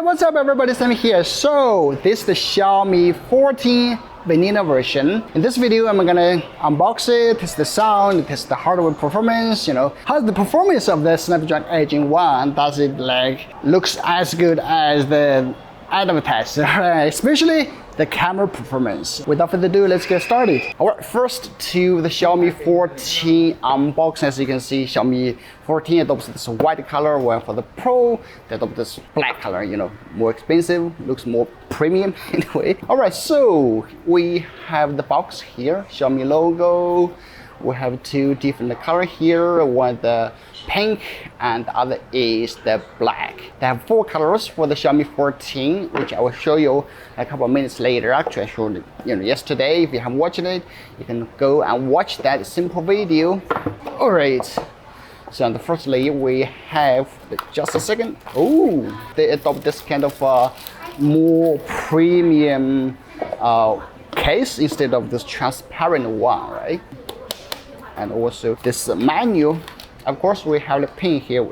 what's up everybody, Sami here. So this is the Xiaomi 14 vanilla version. In this video, I'm gonna unbox it, test the sound, test the hardware performance, how's the performance of the Snapdragon 8 Gen 1? Does it looks as good as the advertised, right? Especially the camera performance. Without further ado, let's get started. Alright, first to the Xiaomi 14 unboxing. As you can see, Xiaomi 14 adopts this white color, while for the Pro, they adopt this black color, more expensive, looks more premium anyway. Alright, so we have the box here, Xiaomi logo. We have two different colors here, one the pink and the other is the black. They have four colors for the Xiaomi 14, which I will show you a couple of minutes later. Actually, I showed it yesterday. If you haven't watched it, you can go and watch that simple video. Alright, so on the first layer we have, just a second. Oh, they adopt this kind of more premium case instead of this transparent one, right? And also this menu. Of course, we have the pin here.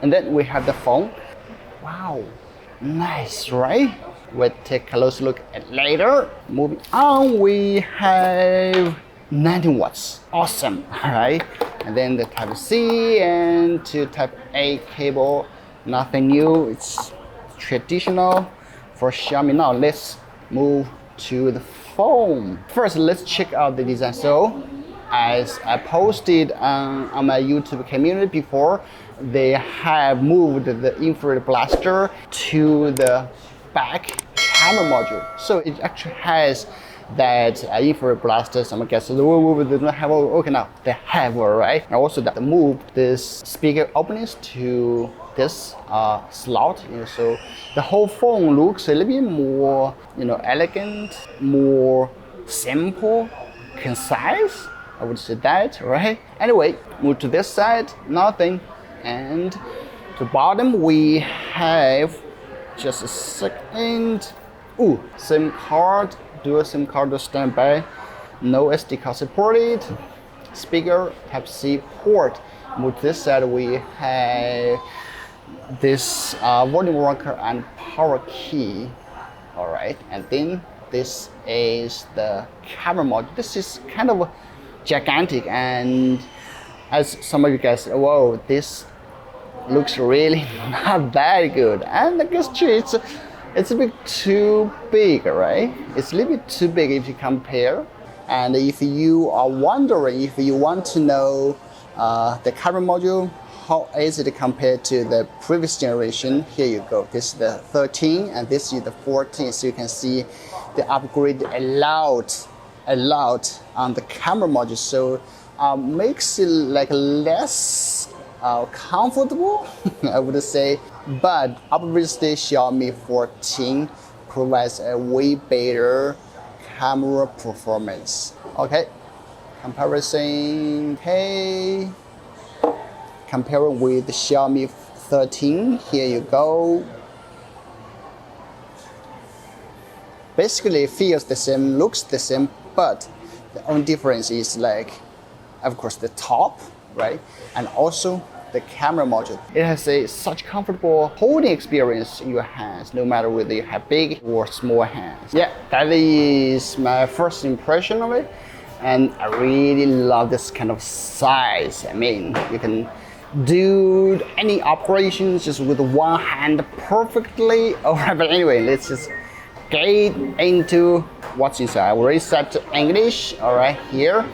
And then we have the phone. Wow, nice, right? We'll take a close look at later. Moving on, we have 19 watts. Awesome, right? And then the Type-C and to Type-A cable. Nothing new. It's traditional for Xiaomi. Now let's move to the phone. First, let's check out the design. So, as I posted on my YouTube community before, they have moved the infrared blaster to the back camera module. So it actually has that infrared blaster. Some guys say, oh, they don't have. Okay, now they have, right? And also that moved this speaker openings to this slot. So the whole phone looks a little bit more, elegant, more simple, concise. I would say that, right? Anyway, move to this side, nothing. And to bottom, we have, just a second. Ooh, SIM card, dual SIM card to standby. No SD card supported. Speaker, Type-C port. Move to this side, we have this volume rocker and power key. All right, and then this is the camera module. This is kind of gigantic, and as some of you guys say, whoa, this looks really not that good. And I guess too, it's a bit too big, right? It's a little bit too big if you compare. And if you are wondering, if you want to know the camera module, how is it compared to the previous generation, here you go. This is the 13 and this is the 14. So you can see the upgrade allowed on the camera module, so makes it less comfortable, I would say. But obviously Xiaomi 14 provides a way better camera performance. Okay, comparison. Okay, comparing with the Xiaomi 13, here you go. Basically it feels the same, looks the same, but the only difference is of course the top, right? And also the camera module. It has such comfortable holding experience in your hands, no matter whether you have big or small hands. Yeah, that is my first impression of it. And I really love this kind of size. I mean, you can do any operations just with one hand perfectly. Alright, but anyway, let's just get into what's inside. I already set to English, all right, here.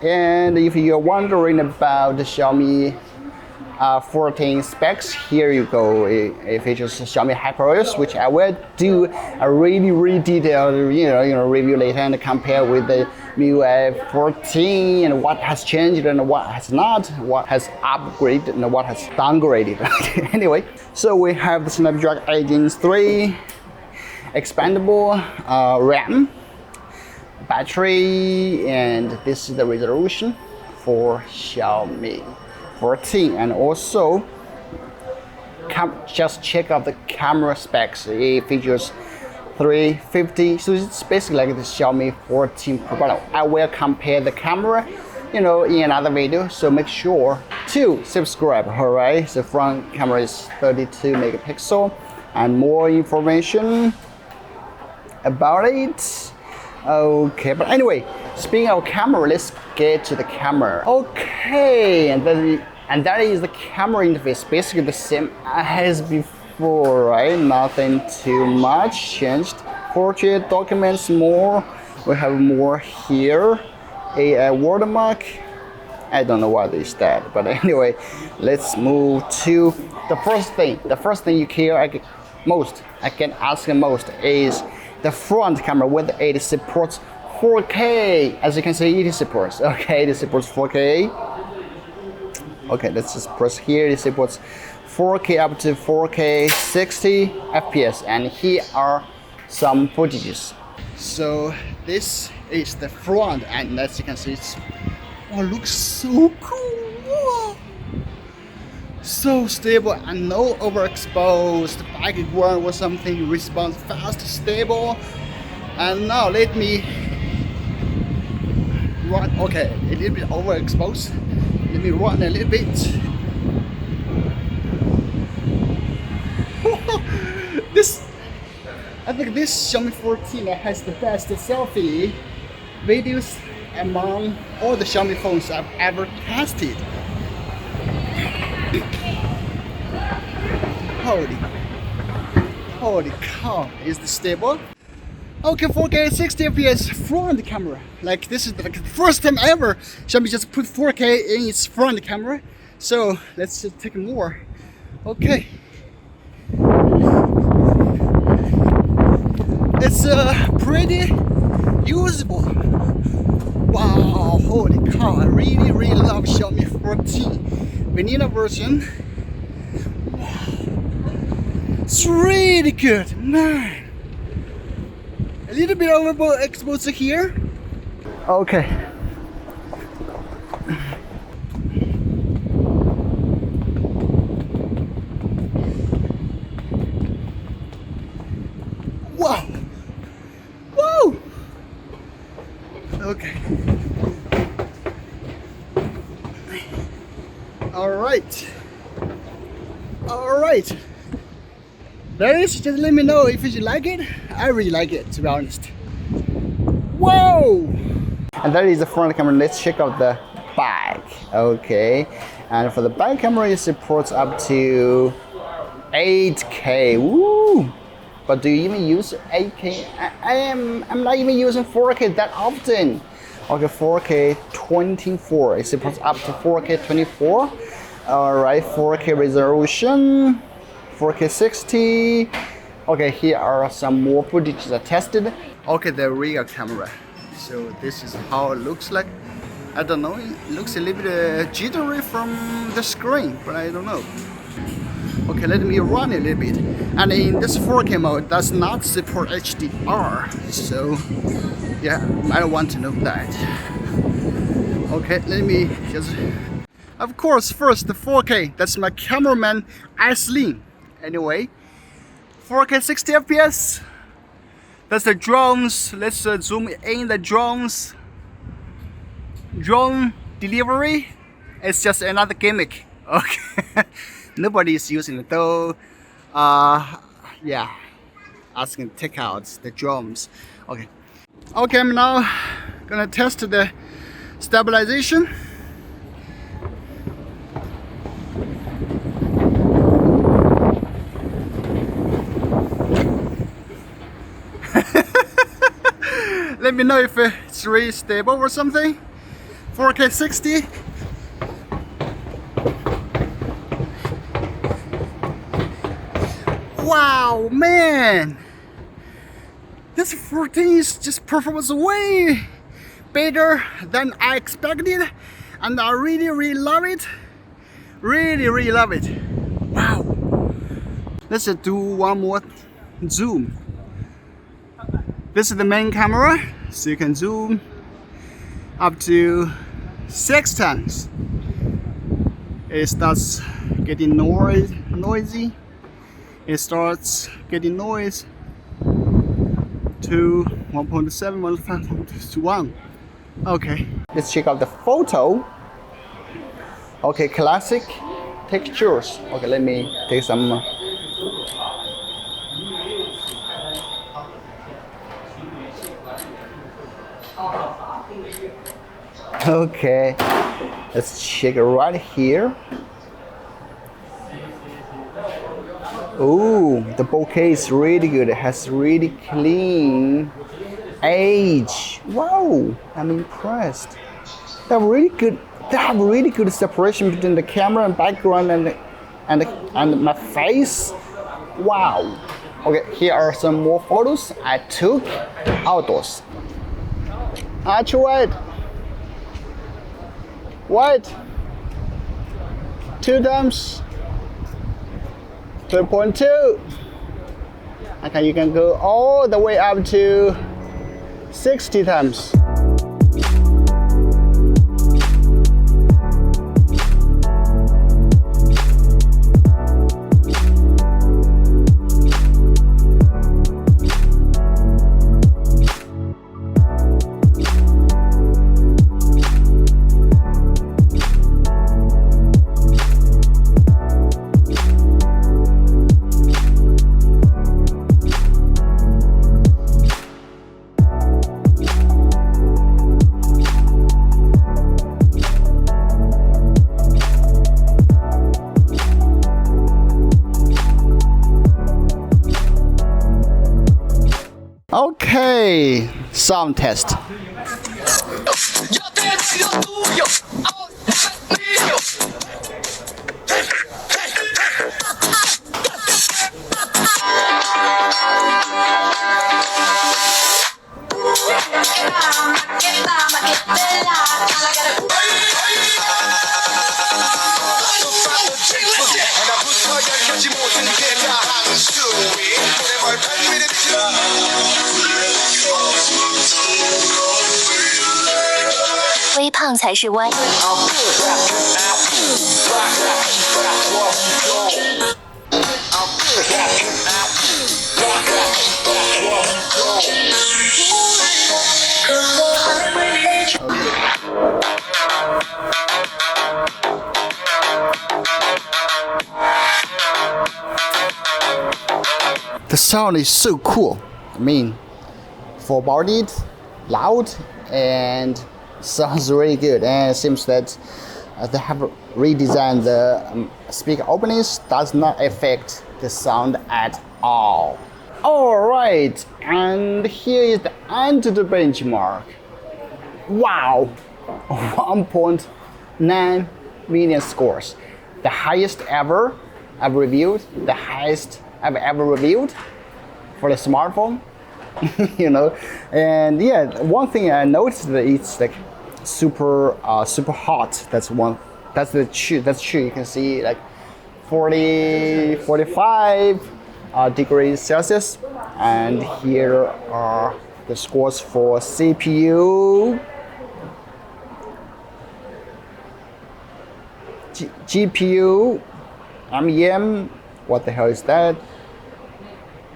And if you're wondering about the Xiaomi 14 specs, here you go. It features Xiaomi HyperOS, which I will do a really detailed, review later and compare with the MIUI 14 and what has changed and what has not, what has upgraded and what has downgraded. Anyway, so we have the Snapdragon 8 Gen 3. Expandable RAM, battery, and this is the resolution for Xiaomi 14. And also, just check out the camera specs. It features 350, so it's basically like the Xiaomi 14 Pro. But I will compare the camera, in another video. So make sure to subscribe. All right. So front camera is 32 megapixel. and more information about it. Okay, but anyway, speaking of camera, let's get to the camera. Okay, and that is the camera interface, basically the same as before, right? Nothing too much changed. Portrait, documents, more. We have more here. AI watermark. I don't know what is that, but anyway, let's move to the first thing. The first thing you care I can ask most is the front camera, whether it supports 4K. As you can see, it supports. Okay, it supports 4K. Okay, let's just press here. It supports 4K up to 4K 60 FPS, and here are some footages. So this is the front, and as you can see, it's looks so cool. So stable and no overexposed background or something. Responds fast, stable. And now let me run. Okay, a little bit overexposed. Let me run a little bit. I think this Xiaomi 14 has the best selfie videos among all the Xiaomi phones I've ever tested. Holy cow, is this stable? Okay, 4K 60 FPS front camera. Like this is like the first time ever Xiaomi just put 4K in its front camera. So let's just take more. Okay. It's pretty usable. Wow, holy cow, I really love Xiaomi 14 vanilla version. Wow. It's really good, man. A little bit overexposed here. Okay. Wow. Woo! Okay. All right. Guys, just let me know if you like it. I really like it, to be honest. Whoa! And that is the front camera. Let's check out the back. Okay. And for the back camera, it supports up to 8K. Woo! But do you even use 8K? I'm not even using 4K that often. Okay, 4K 24. It supports up to 4K 24. Alright, 4K resolution, 4K 60. Okay, here are some more footage I tested. Okay, the rear camera. So this is how it looks like. I don't know, it looks a little bit jittery from the screen, but I don't know. Okay, let me run a little bit. And in this 4K mode, does not support HDR. So, yeah, I don't want to know that. Okay, let me just... Of course, first the 4K. That's my cameraman, Aislinn. Anyway, 4K 60 FPS. That's the drones. Let's zoom in the drones. Drone delivery. It's just another gimmick. Okay. Nobody is using it though. Yeah, asking to take out the drones. Okay. Okay, I'm now gonna test the stabilization. Let me know if it's really stable or something. 4K 60. Wow, man! This 14 is just performance way better than I expected, and I really love it. Really love it. Wow! Let's just do one more zoom. This is the main camera, so you can zoom up to 6 times. It starts getting noisy. It starts getting noise to 1.7, 1.5 to 1. Okay, let's check out the photo. Okay, classic textures. Okay, let me take some Okay, let's check it right here. Oh, the bouquet is really good. It has really clean edge. Wow, I'm impressed. They have really good. They have really good separation between the camera and background and my face. Wow. Okay, here are some more photos I took outdoors. Actually, wait. 2 times 3.2. Okay, you can go all the way up to 60 times. Okay, sound test. Yo te doy lo tuyo, ahora es mío. "微胖才是歪。" The sound is so cool. I mean, full-bodied, loud, and sounds really good. And it seems that they have redesigned the speaker openings. Does not affect the sound at all. Alright, and here is the Antutu Benchmark. Wow, 1.9 million scores. The highest ever I've reviewed, the highest I've ever reviewed for the smartphone. You know, and yeah, one thing I noticed that it's like super hot. That's one. That's true. You can see like 45 degrees Celsius. And here are the scores for CPU, GPU, MEM. What the hell is that?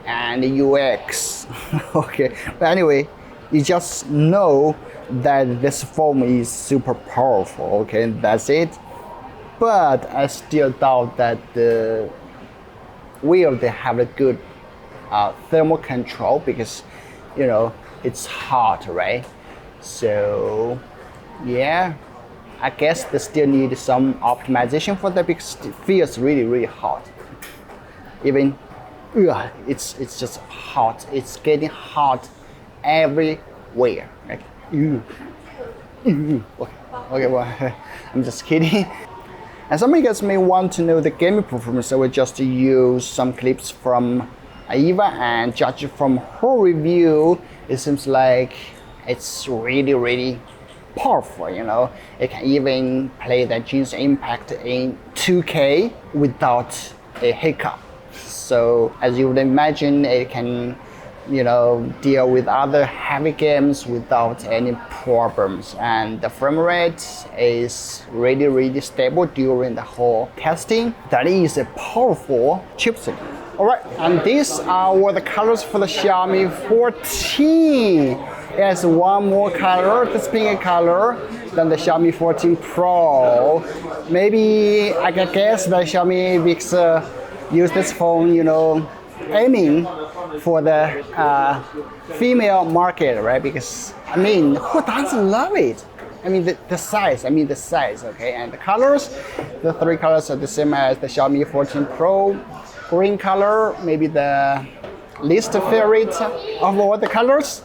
And UX. Okay, but anyway, you just know that this phone is super powerful. Okay, that's it. But I still doubt that will they have a good thermal control, because you know it's hot, right? So yeah, I guess they still need some optimization for that, because it feels really hot. Even it's just hot. It's getting hot everywhere. Like, okay, well, I'm just kidding. And some of you guys may want to know the gaming performance, so I will just use some clips from Eva and judge from her review. It seems like it's really powerful, you know. It can even play the Genshin Impact in 2K without a hiccup. So as you would imagine, it can, you know, deal with other heavy games without any problems. And the frame rate is really stable during the whole testing. That is a powerful chipset. Alright, and these were the colors for the Xiaomi 14. It has one more color, the pink color, than the Xiaomi 14 Pro. Maybe I can guess that Xiaomi use this phone, you know, aiming for the female market, right? Because I mean, who doesn't love it? I mean the size, okay? And the colors, the 3 colors are the same as the Xiaomi 14 Pro. Green color, maybe the least favorite of all the colors.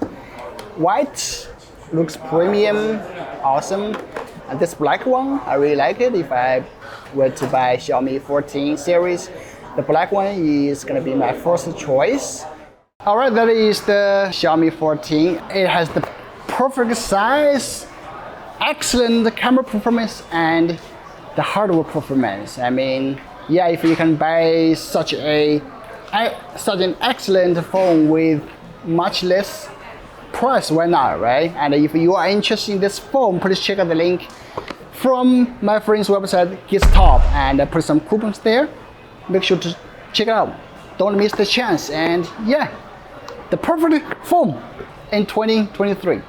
White looks premium, awesome. And this black one, I really like it. If I were to buy Xiaomi 14 series, the black one is gonna be my first choice. All right, that is the Xiaomi 14. It has the perfect size, excellent camera performance, and the hardware performance. I mean, yeah, if you can buy such an excellent phone with much less price, why not, right? And if you are interested in this phone, please check out the link from my friend's website, GizTop, and I put some coupons there. Make sure to check it out. Don't miss the chance. And yeah, the perfect phone in 2023.